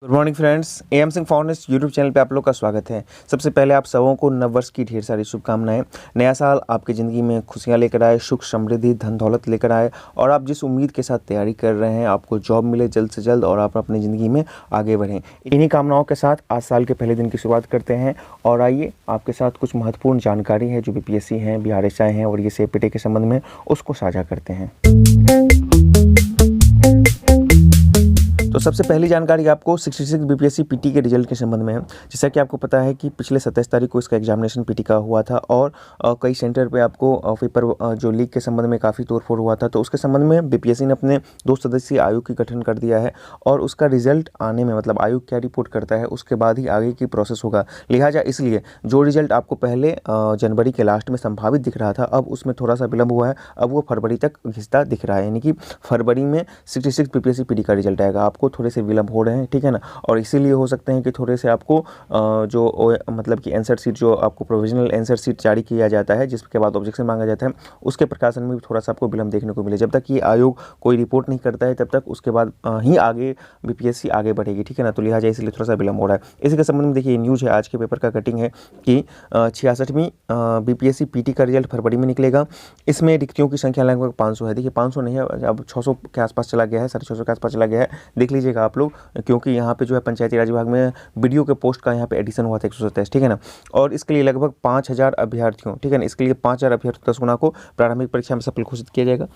Good morning friends, M Singh foundation YouTube channel पे आप लोग का स्वागत है। सबसे पहले आप सबों को नव वर्ष की ढेर सारी शुभकामनाएं। नया साल आपकी ज़िंदगी में खुशियां लेकर आए, सुख समृद्धि धन दौलत लेकर आए और आप जिस उम्मीद के साथ तैयारी कर रहे हैं आपको जॉब मिले जल्द से जल्द और आप अपनी ज़िंदगी में आगे बढ़ें। इन्हीं कामनाओं के साथ आज साल के पहले दिन की शुरुआत करते हैं और आइए आपके साथ कुछ महत्वपूर्ण जानकारी है जो BPSC हैं, BRSI हैं और ये CPT के संबंध में उसको साझा करते हैं। तो सबसे पहली जानकारी आपको 66 BPSC PT के रिजल्ट के संबंध में है। जैसा कि आपको पता है कि पिछले 27 तारीख को इसका एग्जामिनेशन PT का हुआ था और कई सेंटर पे आपको पेपर जो लीक के संबंध में काफ़ी तोड़फोड़ हुआ था, तो उसके संबंध में BPSC ने अपने 2 सदस्यीय आयोग की गठन कर दिया है और उसका रिजल्ट आने में मतलब आयोग क्या रिपोर्ट करता है उसके बाद ही आगे की प्रोसेस होगा। लिहाजा इसलिए जो रिजल्ट आपको पहले जनवरी के लास्ट में संभावित दिख रहा था, अब उसमें थोड़ा सा विलंब हुआ है, अब वो फरवरी तक घिसता दिख रहा है, यानी कि फरवरी में 66 BPSC PT का रिजल्ट आएगा। आपको थोड़े से विलंब हो रहे हैं, ठीक है ना, और इसीलिए हो सकते हैं कि थोड़े से आपको मतलब कि आंसर शीट जो आपको प्रोविजनल आंसर शीट जारी किया जाता है जिसके बाद ऑब्जेक्शन मांगा जाता है उसके प्रकाशन में भी थोड़ा सा आपको विलंब देखने को मिले। जब तक ये आयोग कोई रिपोर्ट नहीं करता है तब तक उसके बाद ही आगे BPSC आगे बढ़ेगी, ठीक है ना, तो लिहाजा इसलिए थोड़ा सा विलंब हो रहा है। इसी के संबंध में देखिए न्यूज़ है, आज के पेपर का कटिंग है कि 66वीं BPSC PT का रिजल्ट फरवरी में निकलेगा। इसमें रिक्तियों की संख्या लगभग 500 है। देखिए 500 नहीं है, अब 600 के आसपास चला गया है, 650 के आसपास चला गया है, देख लीजिएगा आप लोग, क्योंकि यहाँ पे जो है पंचायती राज विभाग में वीडियो के पोस्ट का यहाँ पे एडिशन हुआ था 127, ठीक है ना, और इसके लिए लगभग 5000 अभ्यर्थियों, ठीक है ना, इसके लिए 5000 अभ्यर्थियों 10 गुना को प्रारंभिक परीक्षा में सफल घोषित किया जाएगा।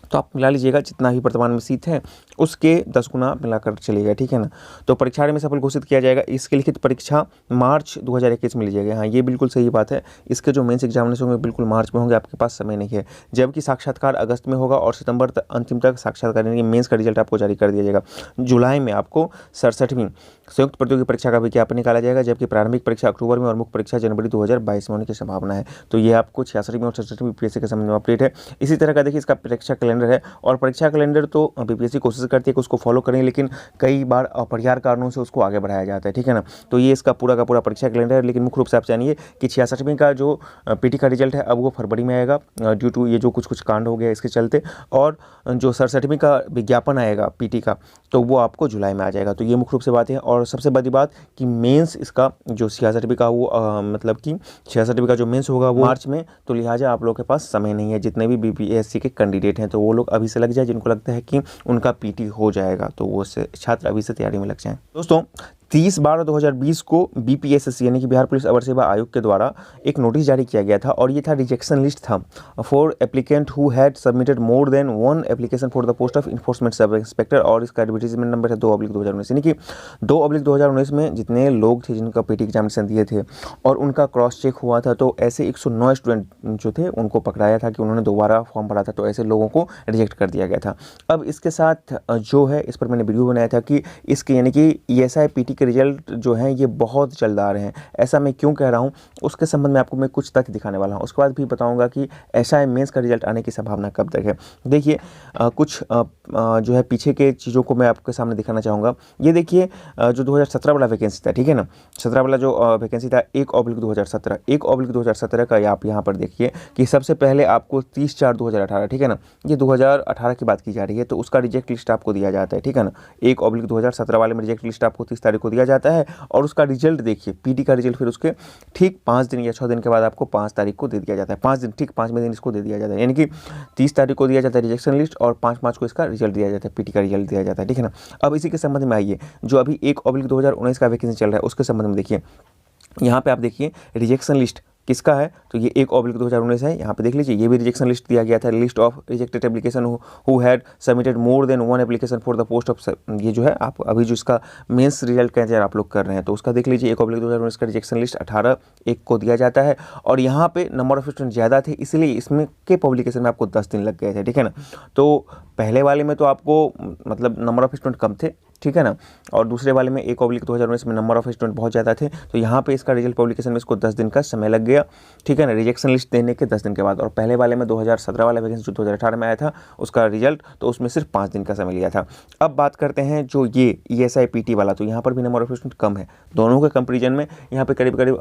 तो आप मिला लीजिएगा जितना भी वर्तमान में सीट है उसके 10 गुना मिलाकर चलेगा, ठीक है ना। तो परीक्षा में सफल घोषित किया जाएगा। इसकी लिखित परीक्षा मार्च 2021 में ली जाएगी। हाँ, ये बिल्कुल सही बात है। इसके जो मेंस एग्जामिनेशन होंगे बिल्कुल मार्च में होंगे, आपके पास समय नहीं है, जबकि साक्षात्कार अगस्त में होगा और सितंबर अंतिम तक साक्षात्कार यानी कि मेंस का रिजल्ट आपको जारी कर दिया जाएगा। जुलाई में आपको 67वीं संयुक्त प्रतियोगी परीक्षा का विज्ञापन निकाला जाएगा, जबकि प्रारंभिक परीक्षा अक्टूबर में और मुख्य परीक्षा जनवरी 2022 में होने की संभावना है। तो ये आपको 66वीं और 67वीं BPSC के संबंध में अपडेट है। इसी तरह का देखिए इसका परीक्षा कैलेंडर है और परीक्षा कैलेंडर तो BPSC कोशिश करती है कि उसको फॉलो करें, लेकिन कई बार अपरिहार्य कारणों से उसको आगे बढ़ाया जाता है, ठीक है ना। तो ये इसका पूरा का पूरा परीक्षा कैलेंडर है, लेकिन मुख्य रूप से आप जानिए कि 66वीं का जो PT का रिजल्ट है अब वो फरवरी में आएगा ड्यू टू ये जो कुछ कांड हो गया इसके चलते, और जो 67वीं का विज्ञापन आएगा PT का तो वो आपको जुलाई में आ जाएगा। तो ये मुख्य रूप से बात है। और सबसे बड़ी बात कि मेंस इसका जो 66वीं का वो मतलब कि 66वीं का जो मेंस होगा वो मार्च में, तो लिहाजा आप लोगों के पास समय नहीं है। जितने भी BPSC के कैंडिडेट हैं तो वो लोग अभी से लग जाए, जिनको लगता है कि उनका PT हो जाएगा तो वो छात्र अभी से तैयारी में लग जाएं। दोस्तों 30/12/2020 को BPSC यानी कि बिहार पुलिस अवर सेवा आयोग के द्वारा एक नोटिस जारी किया गया था और ये था रिजेक्शन लिस्ट था for applicant who had submitted more than 1 application for the post of enforcement sub inspector, और इसका एडवर्टीजमेंट नंबर है 2/2019, यानी कि 2/2019 में जितने लोग थे जिनका PT एग्जामिनेशन दिए थे और उनका क्रॉस चेक हुआ था तो ऐसे 109 स्टूडेंट जो थे उनको पकड़ाया था कि उन्होंने दोबारा फॉर्म भरा था, तो ऐसे लोगों को रिजेक्ट कर दिया गया था। अब इसके साथ जो है इस पर मैंने वीडियो बनाया था कि इसके यानी कि ESI PT के रिजल्ट जो हैं ये बहुत जल्द आ रहे हैं। ऐसा मैं क्यों कह रहा हूँ उसके संबंध में आपको मैं कुछ तथ्य दिखाने वाला हूँ, उसके बाद भी बताऊँगा कि SI मेंस का रिजल्ट आने की संभावना कब तक है। देखिए कुछ जो है पीछे के चीज़ों को मैं आपके सामने दिखाना चाहूँगा। ये देखिए जो 2017 वाला वैकेंसी था, ठीक है ना, 17 वाला जो वैकेंसी था 1/2017, 1/2017 का आप यहाँ पर देखिए कि सबसे पहले आपको 30/4/2018, ठीक है ना, ये 2018 की बात की जा रही है, तो उसका रिजेक्ट लिस्ट आपको दिया जाता है, ठीक है ना। 1/2017 वाले में रिजेक्ट लिस्ट आपको 30 तारीख को दिया जाता है और उसका रिजल्ट देखिए PT का रिजल्ट फिर उसके ठीक 5 दिन या 6 दिन के बाद आपको 5 तारीख को दे दिया जाता है। 5 दिन, ठीक 5वें दिन इसको दे दिया जाता है, यानी कि 30 तारीख को दिया जाता है रिजेक्शन लिस्ट और 5 मार्च को इसका रिजल्ट दिया जाता है, PT का रिजल्ट दिया जाता है, ठीक है ना। अब इसी के संबंध में आइए जो अभी 1/2019 का वैकेंसी चल रहा है उसके संबंध में देखिए, यहाँ पे आप देखिए रिजेक्शन लिस्ट किसका है, तो ये 1/2019 है। यहाँ पे देख लीजिए ये भी रिजेक्शन लिस्ट दिया गया था, list of rejected application who had submitted more than 1 application for the post of, ये जो है आप अभी जो इसका मेंस रिजल्ट का इंतजार आप लोग कर रहे हैं तो उसका देख लीजिए 1/2019 का रिजेक्शन लिस्ट 18/1 को दिया जाता है और यहाँ पे नंबर ऑफ स्टूडेंट ज़्यादा थे इसलिए इसमें के पब्लिकेशन में आपको 10 दिन लग गए थे, ठीक है ना। तो पहले वाले में तो आपको मतलब नंबर ऑफ स्टूडेंट कम थे, ठीक है ना, और दूसरे वाले में 1/2019 में नंबर ऑफ स्टूडेंट बहुत ज़्यादा थे, तो यहाँ पे इसका रिजल्ट पब्लिकेशन में इसको 10 दिन का समय लग गया, ठीक है ना, रिजेक्शन लिस्ट देने के 10 दिन के बाद। और पहले वाले में 2017 वाला वैकेंसी जो 2018 में आया था उसका रिजल्ट तो उसमें सिर्फ 5 दिन का समय लिया था। अब बात करते हैं जो ये ESI PT वाला, तो यहाँ पर भी नंबर ऑफ स्टूडेंट कम है, दोनों के कंपेरिजन में यहाँ पे करीब करीब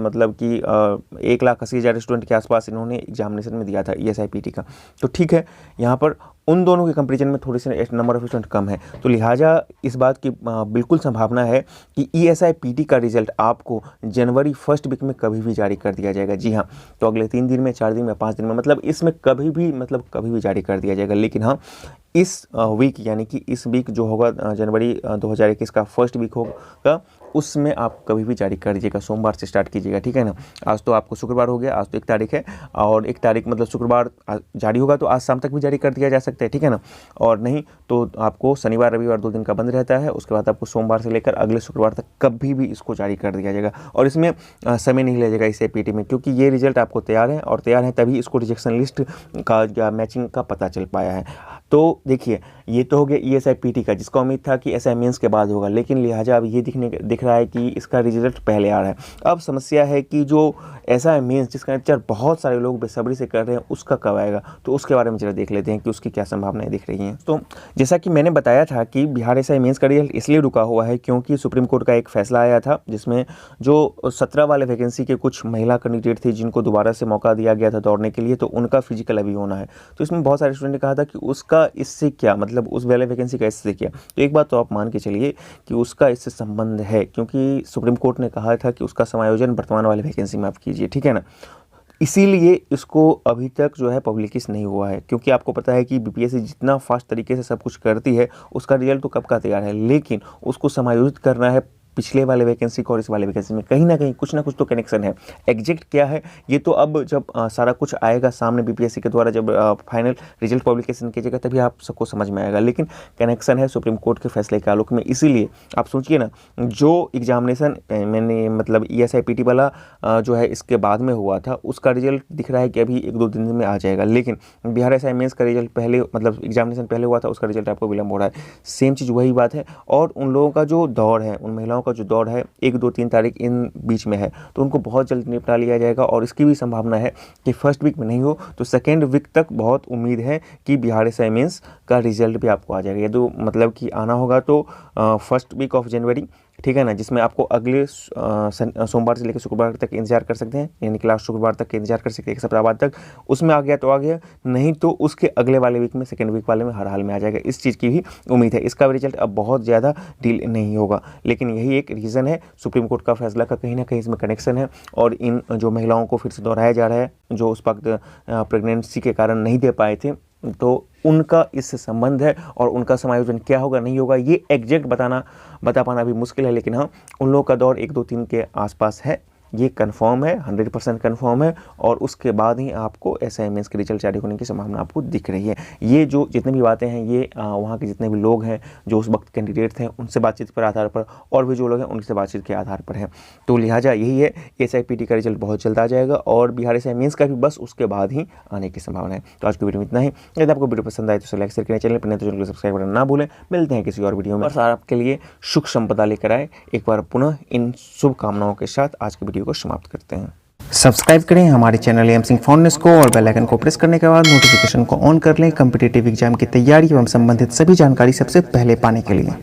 मतलब कि 1,80,000 स्टूडेंट के आसपास इन्होंने एग्जामिनेशन में दिया था ESI PT का, तो ठीक है। यहाँ पर उन दोनों के कंपैरिजन में थोड़ी सी नंबर ऑफ स्टूडेंट कम है। तो लिहाजा इस बात की बिल्कुल संभावना है कि ESI PT का रिजल्ट आपको जनवरी फर्स्ट वीक में कभी भी जारी कर दिया जाएगा। जी हाँ, तो अगले 3 दिन में, 4 दिन में, 5 दिन में, मतलब इसमें कभी भी जारी कर दिया जाएगा। लेकिन हाँ, इस वीक यानी कि इस वीक जो होगा जनवरी 2021 का फर्स्ट वीक होगा, उसमें आप कभी भी जारी कर दीजिएगा, सोमवार से स्टार्ट कीजिएगा, ठीक है ना। आज तो आपको शुक्रवार हो गया, आज तो 1 तारीख है, और 1 तारीख मतलब शुक्रवार जारी होगा तो आज शाम तक भी जारी कर दिया जा सकता है, ठीक है ना। और नहीं तो आपको शनिवार रविवार 2 दिन का बंद रहता है, उसके बाद आपको सोमवार से लेकर अगले शुक्रवार तक कभी भी इसको जारी कर दिया जाएगा। और इसमें समय नहीं लगेगा इस APT में, क्योंकि ये रिजल्ट आपको तैयार है, और तैयार है तभी इसको रिजेक्शन लिस्ट का या मैचिंग का पता चल पाया है। तो देखिए, ये तो हो गया ESI PT का, जिसका उम्मीद था कि SI मेंस के बाद होगा, लेकिन लिहाजा अब ये दिख रहा है कि इसका रिजल्ट पहले आ रहा है। अब समस्या है कि जो SI मेंस जिसका इंतजार बहुत सारे लोग बेसब्री से कर रहे हैं, उसका कब आएगा, तो उसके बारे में जरा देख लेते हैं कि उसकी क्या संभावनाएं दिख रही हैं। तो जैसा कि मैंने बताया था कि बिहार SI मेंस का रिजल्ट इसलिए रुका हुआ है क्योंकि सुप्रीम कोर्ट का एक फैसला आया था, जिसमें जो 17 वाले वैकेंसी के कुछ महिला कैंडिडेट थे जिनको दोबारा से मौका दिया गया था दौड़ने के लिए, तो उनका फिजिकल अभी होना है। तो इसमें बहुत सारे स्टूडेंट ने कहा था कि उसका इससे क्या मतलब, उस वाले वैकेंसी का इससे क्या। तो एक बात तो आप मान के चलिए कि उसका इससे संबंध है, क्योंकि सुप्रीम कोर्ट ने कहा था कि उसका समायोजन वर्तमान वाले वैकेंसी में आप कीजिए, ठीक है ना। इसीलिए इसको अभी तक जो है पब्लिश नहीं हुआ है, क्योंकि आपको पता है कि BPSC जितना फास्ट तरीके से सब कुछ करती है, उसका रिजल्ट तो कब का तैयार है, लेकिन उसको समायोजित करना है पिछले वाले वैकेंसी को और इस वाले वैकेंसी में कहीं ना कहीं कुछ ना कुछ तो कनेक्शन है। एग्जैक्ट क्या है ये तो अब जब सारा कुछ आएगा सामने BPSC के द्वारा, जब फाइनल रिजल्ट पब्लिकेशन कीजिएगा तभी आप सबको समझ में आएगा। लेकिन कनेक्शन है सुप्रीम कोर्ट के फैसले के आलोक में। इसीलिए आप सोचिए ना, जो एग्जामिनेशन मैंने मतलब ESI PT वाला जो है इसके बाद में हुआ था, उसका रिजल्ट दिख रहा है कि अभी 1-2 दिन में आ जाएगा, लेकिन बिहार SI मेंस का रिजल्ट पहले मतलब एग्जामिनेशन पहले हुआ था, उसका रिजल्ट आपको विलम्ब हो रहा है। सेम चीज़ वही बात है। और उन लोगों का जो दौड़ है, उन महिलाओं का जो दौड़ है 1, 2, 3 तारीख इन बीच में है, तो उनको बहुत जल्द निपटा लिया जाएगा। और इसकी भी संभावना है कि फर्स्ट वीक में नहीं हो तो सेकेंड वीक तक बहुत उम्मीद है कि बिहार SI मेंस का रिजल्ट भी आपको आ जाएगा। ये तो मतलब कि आना होगा तो फर्स्ट वीक ऑफ जनवरी, ठीक है ना, जिसमें आपको अगले सोमवार से लेकर शुक्रवार तक इंतजार कर सकते हैं, यानी कि लास्ट शुक्रवार तक इंतजार कर सकते हैं, 1 सप्ताह बाद तक। उसमें आ गया तो आ गया, नहीं तो उसके अगले वाले वीक में, सेकेंड वीक वाले में हर हाल में आ जाएगा। इस चीज़ की भी उम्मीद है। इसका रिजल्ट अब बहुत ज़्यादा डिले नहीं होगा, लेकिन यही एक रीज़न है सुप्रीम कोर्ट का फैसला का, कहीं ना कहीं इसमें कनेक्शन है। और इन जो महिलाओं को फिर से दोहराया जा रहा है, जो उस वक्त प्रेगनेंसी के कारण नहीं दे पाए थे, तो उनका इससे संबंध है। और उनका समायोजन क्या होगा नहीं होगा ये एग्जैक्ट बता पाना भी मुश्किल है, लेकिन हाँ, उन लोगों का दौर 1, 2, 3 के आसपास है, ये कंफर्म है, 100% कंफर्म है। और उसके बाद ही आपको SI मेंस के रिजल्ट जारी होने की संभावना आपको दिख रही है। ये जो जितनी भी बातें हैं, ये वहाँ के जितने भी लोग हैं जो उस वक्त कैंडिडेट थे, उनसे बातचीत पर आधार पर, और भी जो लोग हैं उनसे बातचीत के आधार पर है। तो लिहाजा यही है, SI PT का रिजल्ट बहुत जल्द आ जाएगा, और बिहार SI मेंस का भी बस उसके बाद ही आने की संभावना है। तो आज की वीडियो में इतना ही। यदि आपको वीडियो पसंद आए तो लाइक शेयर करें, चैनल पर नहीं तो चैनल को सब्सक्राइब करना ना भूलें। मिलते हैं किसी और वीडियो में, और आपके लिए सुख संपदा लेकर आए। एक बार पुनः इन शुभकामनाओं के साथ आज की वीडियो को समाप्त करते हैं। सब्सक्राइब करें हमारे चैनल AM सिंह फाउंडेशन को, और बेल आइकन को प्रेस करने के बाद नोटिफिकेशन को ऑन कर लें कॉम्पिटिटिव एग्जाम की तैयारी एवं संबंधित सभी जानकारी सबसे पहले पाने के लिए।